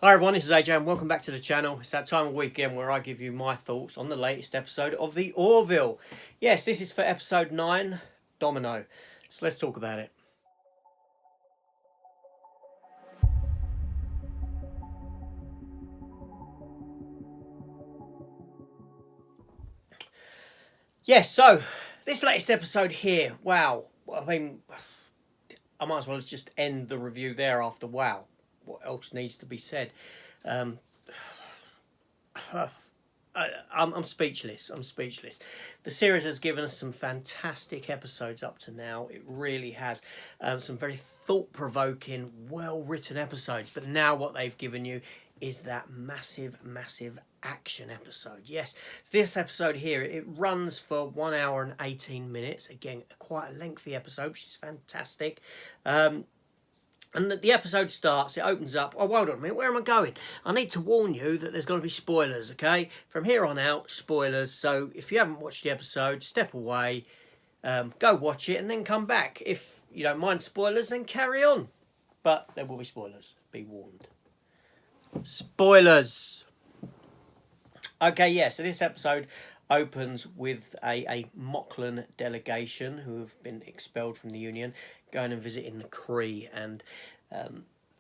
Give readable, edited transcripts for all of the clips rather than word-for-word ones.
Hi everyone, this is AJ and welcome back to the channel. It's that time of weekend where I give you my thoughts on the latest episode of the ORVILLE. Yes, this is for episode 9, Domino. So let's talk about it. Yes, so this latest episode here, wow. I mean, I might as well just end the review there after wow. What else needs to be said? I'm speechless. I'm speechless. The series has given us some fantastic episodes up to now. It really has. Some very thought-provoking, well-written episodes. But now what they've given you is that massive action episode. Yes, so this episode here, it runs for 1 hour and 18 minutes. Again, quite a lengthy episode, which is fantastic. And the episode starts, it opens up. Oh, hold on a minute, where am I going? I need to warn you that there's going to be spoilers, okay? From here on out, spoilers. So if you haven't watched the episode, step away, go watch it, and then come back. If you don't mind spoilers, then carry on. But there will be spoilers, be warned. Spoilers! Okay, yeah, so this episode opens with a Moclan delegation who have been expelled from the Union going and visiting the Kree, and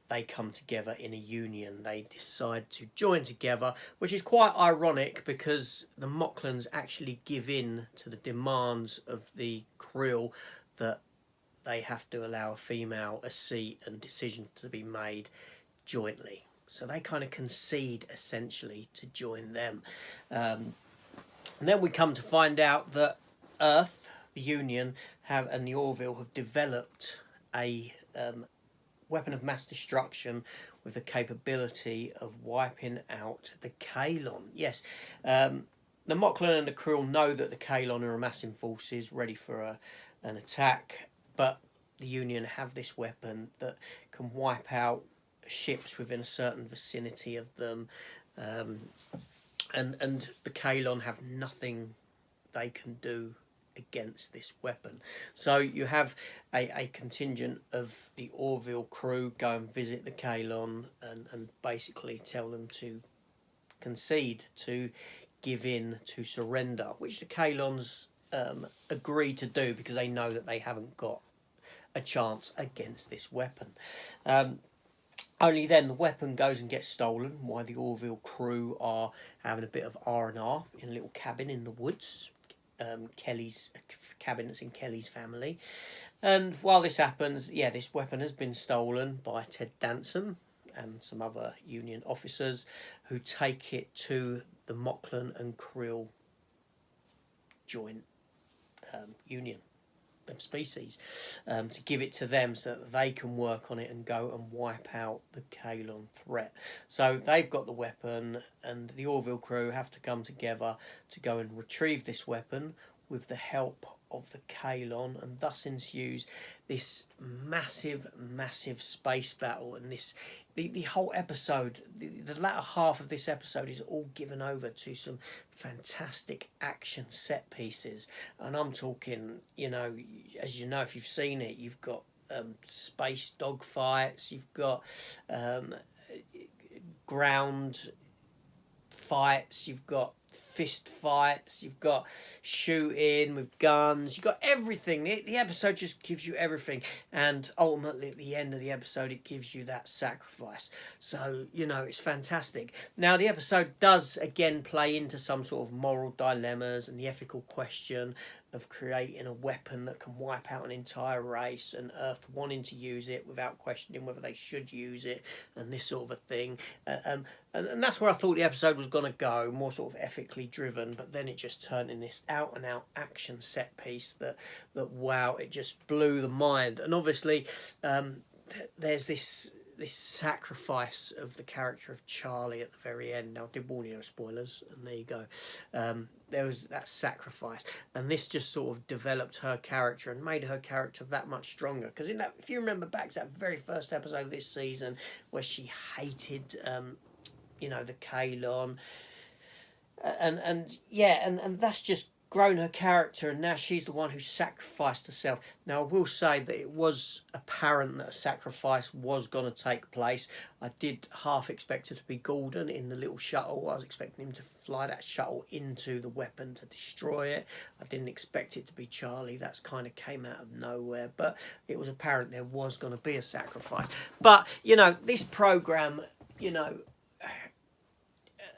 they come together in a union. They decide to join together, which is quite ironic because the Moclans actually give in to the demands of the Krill that they have to allow a female a seat and decision to be made jointly. So they kind of concede essentially to join them. And then we come to find out that Earth, the Union, and the ORVILLE have developed a weapon of mass destruction with the capability of wiping out the Kaylon. Yes, the Moclan and the Krill know that the Kaylon are amassing forces ready for an attack, but the Union have this weapon that can wipe out ships within a certain vicinity of them. And the Kaylon have nothing they can do against this weapon. So you have a contingent of the ORVILLE crew go and visit the Kaylon and basically tell them to concede, to give in, to surrender, which the Kaylons agree to do because they know that they haven't got a chance against this weapon. Only then the weapon goes and gets stolen while the ORVILLE crew are having a bit of R&R in a little cabin in the woods. Kelly's cabin that's in Kelly's family. And while this happens, yeah, this weapon has been stolen by Ted Danson and some other Union officers who take it to the Moclan and Krill joint union of species to give it to them so that they can work on it and go and wipe out the Kaylon threat. So they've got the weapon and the ORVILLE crew have to come together to go and retrieve this weapon with the help of the Kaylon, and thus ensues this massive space battle. And the whole episode, the latter half of this episode is all given over to some fantastic action set pieces. And I'm talking, you know, as you know, if you've seen it, you've got space dogfights, you've got ground fights, you've got fist fights, you've got shooting with guns, you've got everything. The episode just gives you everything, and ultimately at the end of the episode it gives you that sacrifice. So, you know, it's fantastic. Now the episode does again play into some sort of moral dilemmas and the ethical question of creating a weapon that can wipe out an entire race, and Earth wanting to use it without questioning whether they should use it, and this sort of a thing. And that's where I thought the episode was going to go, more sort of ethically driven, but then it just turned in this out-and-out action set piece that wow, it just blew the mind. And obviously there's this sacrifice of the character of Charlie at the very end. Now, I did warn you of spoilers, and there you go. There was that sacrifice, and this just sort of developed her character and made her character that much stronger. Because in that, if you remember back to that very first episode of this season, where she hated, you know, the Kaylon, and that's just grown her character, and now she's the one who sacrificed herself. Now, I will say that it was apparent that a sacrifice was going to take place. I did half expect it to be Gordon in the little shuttle. I was expecting him to fly that shuttle into the weapon to destroy it. I didn't expect it to be Charlie. That's kind of came out of nowhere. But it was apparent there was going to be a sacrifice. But, you know, this program, you know,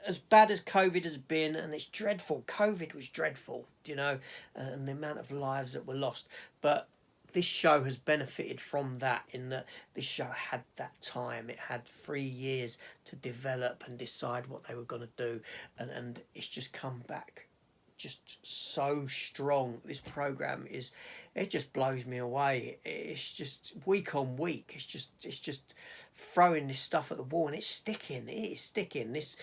as bad as COVID has been, and it's dreadful, COVID was dreadful, you know, and the amount of lives that were lost. But this show has benefited from that, in that this show had that time. It had 3 years to develop and decide what they were going to do. And it's just come back just so strong. This program is, it just blows me away. It's just week on week. It's just throwing this stuff at the wall, and it's sticking. It is sticking. This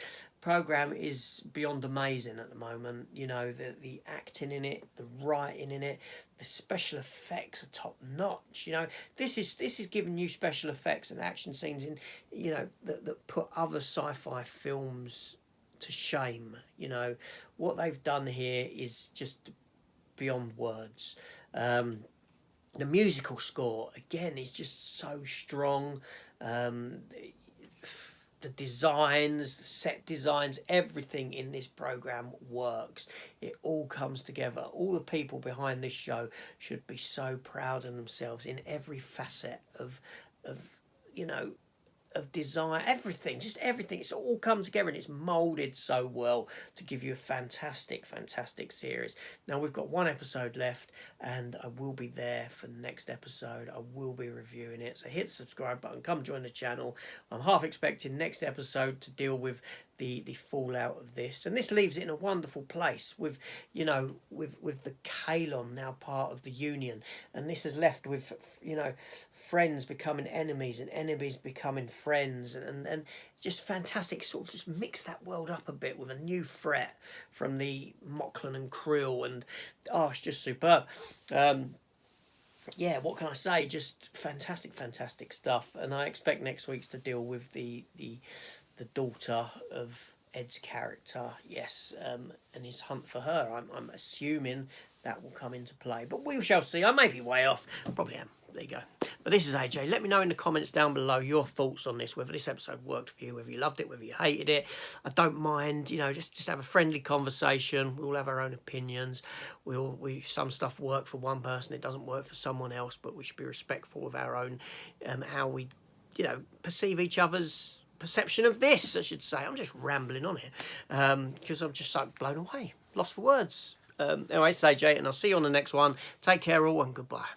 program is beyond amazing at the moment. You know, the acting in it, the writing in it, the special effects are top notch. You know, this is giving you special effects and action scenes in, you know, that put other sci-fi films to shame. You know, what they've done here is just beyond words. The musical score again is just so strong. The designs, the set designs, everything in this program works. It all comes together. All the people behind this show should be so proud of themselves in every facet of you know, of design, everything, just everything. It's all come together, and it's moulded so well to give you a fantastic series. Now, we've got one episode left, and I will be there for the next episode. I will be reviewing it, so hit the subscribe button, come join the channel. I'm half expecting next episode to deal with the fallout of this, and this leaves it in a wonderful place with, you know, with the Kalon now part of the Union, and this has left with, you know, friends becoming enemies and enemies becoming friends, and just fantastic. Sort of just mix that world up a bit with a new threat from the Moclan and Krill, and oh, it's just superb. Yeah, what can I say? Just fantastic stuff, and I expect next week's to deal with the daughter of Ed's character, yes, and his hunt for her. I'm assuming that will come into play, but we shall see. I may be way off, probably am. There you go. But this is AJ. Let me know in the comments down below your thoughts on this, whether this episode worked for you, whether you loved it, whether you hated it. I don't mind, you know, just have a friendly conversation. We all have our own opinions. Some stuff work for one person, it doesn't work for someone else, but we should be respectful of our own, how we, you know, perceive each other's perception of this, I should say. I'm just rambling on here because I'm just so blown away, lost for words. Anyway, it's AJ, and I'll see you on the next one. Take care all, and goodbye.